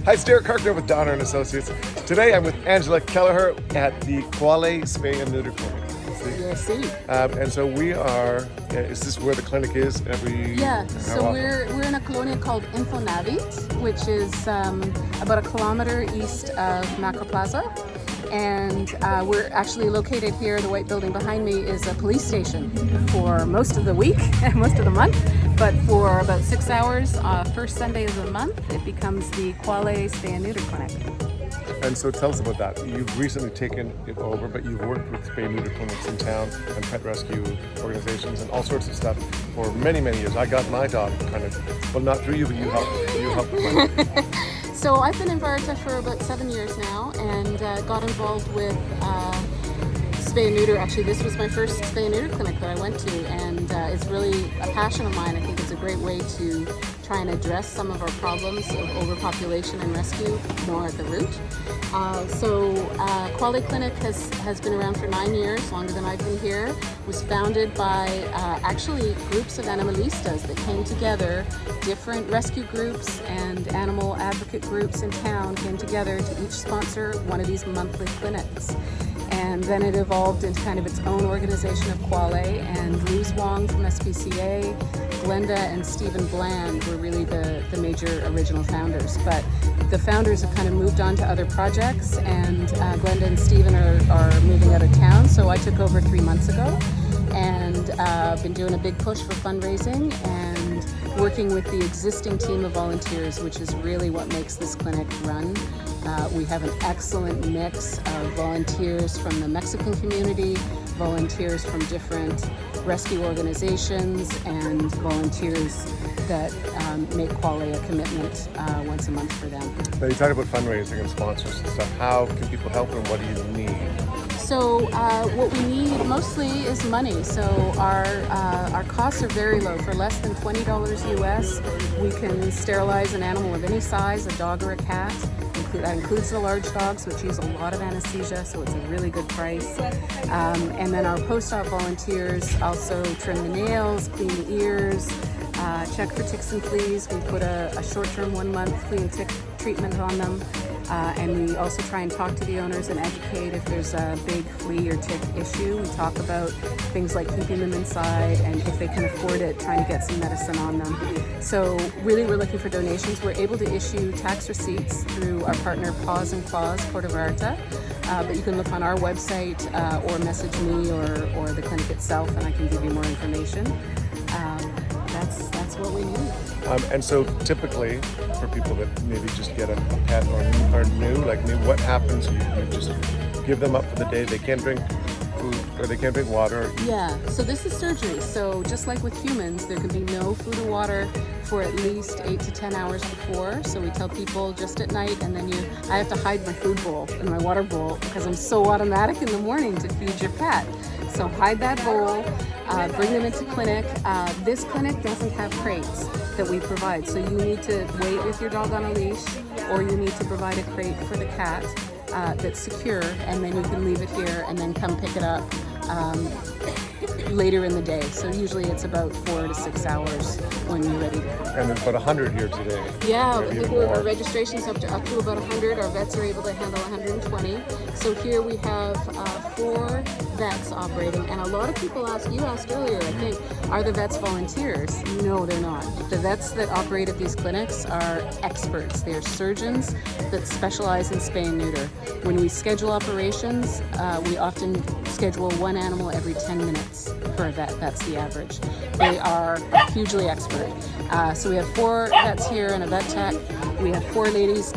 Hi, it's Derek Carkner with Donner & Associates. Today I'm with Angela Kelleher at the Cuale Spay Neuter Clinics. Yes, see. And so we are, is this where the clinic is every... Yeah, so we're in a colonia called Infonavit, which is about a kilometer east of Macroplaza. And we're actually located here. The white building behind me is a police station for most of the week and most of the month. But for about 6 hours, first Sunday of the month, it becomes the Cuale Spay Neuter Clinic. And so tell us about that. You've recently taken it over, but you've worked with spay neuter clinics in town and pet rescue organizations and all sorts of stuff for many, many years. I got my dog kind of, well, not through you, but you helped me. So I've been in Vallarta for about 7 years now, and got involved with spay and neuter. Actually, this was my first spay and neuter clinic that I went to, and it's really a passion of mine. I think it's a great way to try and address some of our problems of overpopulation and rescue more at the root. Cuale Clinic has been around for 9 years, longer than I've been here. It was founded by actually groups of animalistas that came together. Different rescue groups and animal advocate groups in town came together to each sponsor one of these monthly clinics. And then it evolved into kind of its own organization of Cuale, and Luz Wong from SPCA, Glenda and Stephen Bland were really the major original founders. But the founders have kind of moved on to other projects, and Glenda and Stephen are moving out of town, so I took over 3 months ago, and been doing a big push for fundraising and working with the existing team of volunteers, which is really what makes this clinic run. We have an excellent mix of volunteers from the Mexican community, volunteers from different rescue organizations, and volunteers that make Cuale a commitment once a month for them. Now you talk about fundraising and sponsors and stuff. How can people help and what do you need? So what we need mostly is money. So our costs are very low. For less than $20 US, we can sterilize an animal of any size, a dog or a cat. That includes the large dogs, which use a lot of anesthesia, so it's a really good price. And then our post-op volunteers also trim the nails, clean the ears, check for ticks and fleas. We put a short-term 1 month flea and tick treatment on them. And we also try and talk to the owners and educate if there's a big flea or tick issue. We talk about things like keeping them inside, and if they can afford it, trying to get some medicine on them. So really we're looking for donations. We're able to issue tax receipts through our partner Paws and Claws, Puerto Vallarta. But you can look on our website or message me or the clinic itself, and I can give you more information. That's what we need. And so typically, for people that maybe just get a pet or are new, like me, what happens? You just give them up for the day. They can't drink food or they can't drink water. Yeah, so this is surgery. So just like with humans, there can be no food or water for at least 8 to 10 hours before. So we tell people just at night, and then I have to hide my food bowl and my water bowl because I'm so automatic in the morning to feed your pet. So hide that bowl, bring them into clinic. This clinic doesn't have crates that we provide. So you need to wait with your dog on a leash, or you need to provide a crate for the cat that's secure, and then you can leave it here and then come pick it up later in the day. So usually it's about 4 to 6 hours when you're ready to come. And there's about 100 here today. Yeah, I think our registration's up to about 100. Our vets are able to handle 120. So here we have 4 vets operating, and a lot of people you asked earlier, I think, are the vets volunteers? No, they're not. The vets that operate at these clinics are experts. They are surgeons that specialize in spay and neuter. When we schedule operations, we often schedule 1 animal every 10 minutes for a vet. That's the average. They are hugely expert. So we have 4 vets here and a vet tech. We have 4 ladies,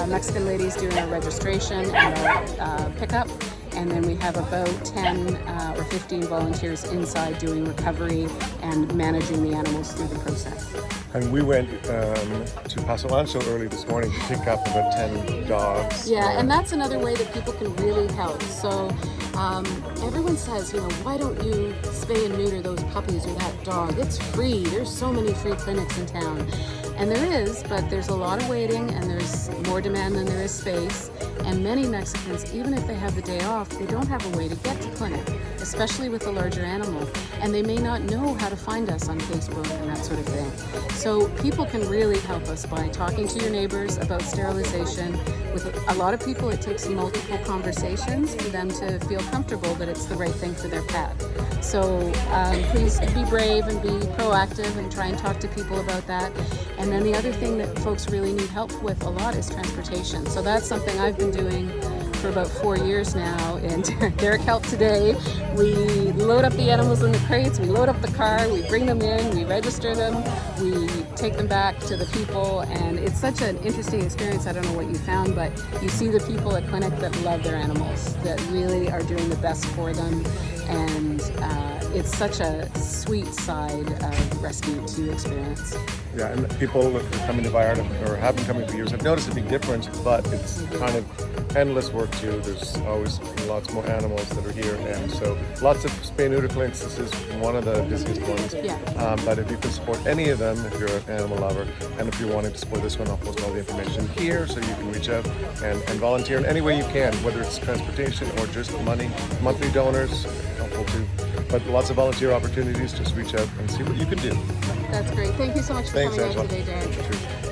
Mexican ladies doing our registration and our pickup. And then we have about 10 or 15 volunteers inside doing recovery and managing the animals through the process. And we went to Paso Ancho early this morning to pick up about 10 dogs. Yeah, and that's another way that people can really help. So Everyone says, why don't you spay and neuter those puppies or that dog? It's free. There's so many free clinics in town. And there is, but there's a lot of waiting and there's more demand than there is space. And many Mexicans, even if they have the day off, they don't have a way to get to clinic, especially with a larger animal. And they may not know how to find us on Facebook and that sort of thing. So people can really help us by talking to your neighbors about sterilization. With a lot of people, it takes multiple conversations for them to feel comfortable that it's the right thing for their pet. So please be brave and be proactive and try and talk to people about that. And then the other thing that folks really need help with a lot is transportation. So that's something I've been doing for about 4 years now, and Derek helped today. We load up the animals in the crates, we load up the car, we bring them in, we register them, we take them back to the people, and it's such an interesting experience. I don't know what you found, but you see the people at clinic that love their animals, that really are doing the best for them, and it's such a sweet side of rescue to experience. Yeah, and people that are coming to Vallarta or have been coming for years have noticed a big difference, but it's kind of endless work too. There's always lots more animals that are here, and so lots of spay neuter clinics. This is one of the busiest ones. Yeah. But if you can support any of them, if you're an animal lover, and if you're wanting to support this one, I'll post all the information here so you can reach out and volunteer in any way you can, whether it's transportation or just money. Monthly donors, helpful too. But lots of volunteer opportunities. Just reach out and see what you can do. That's great. Thank you so much for Thanks, coming Angela. out today, Derek. Cheers.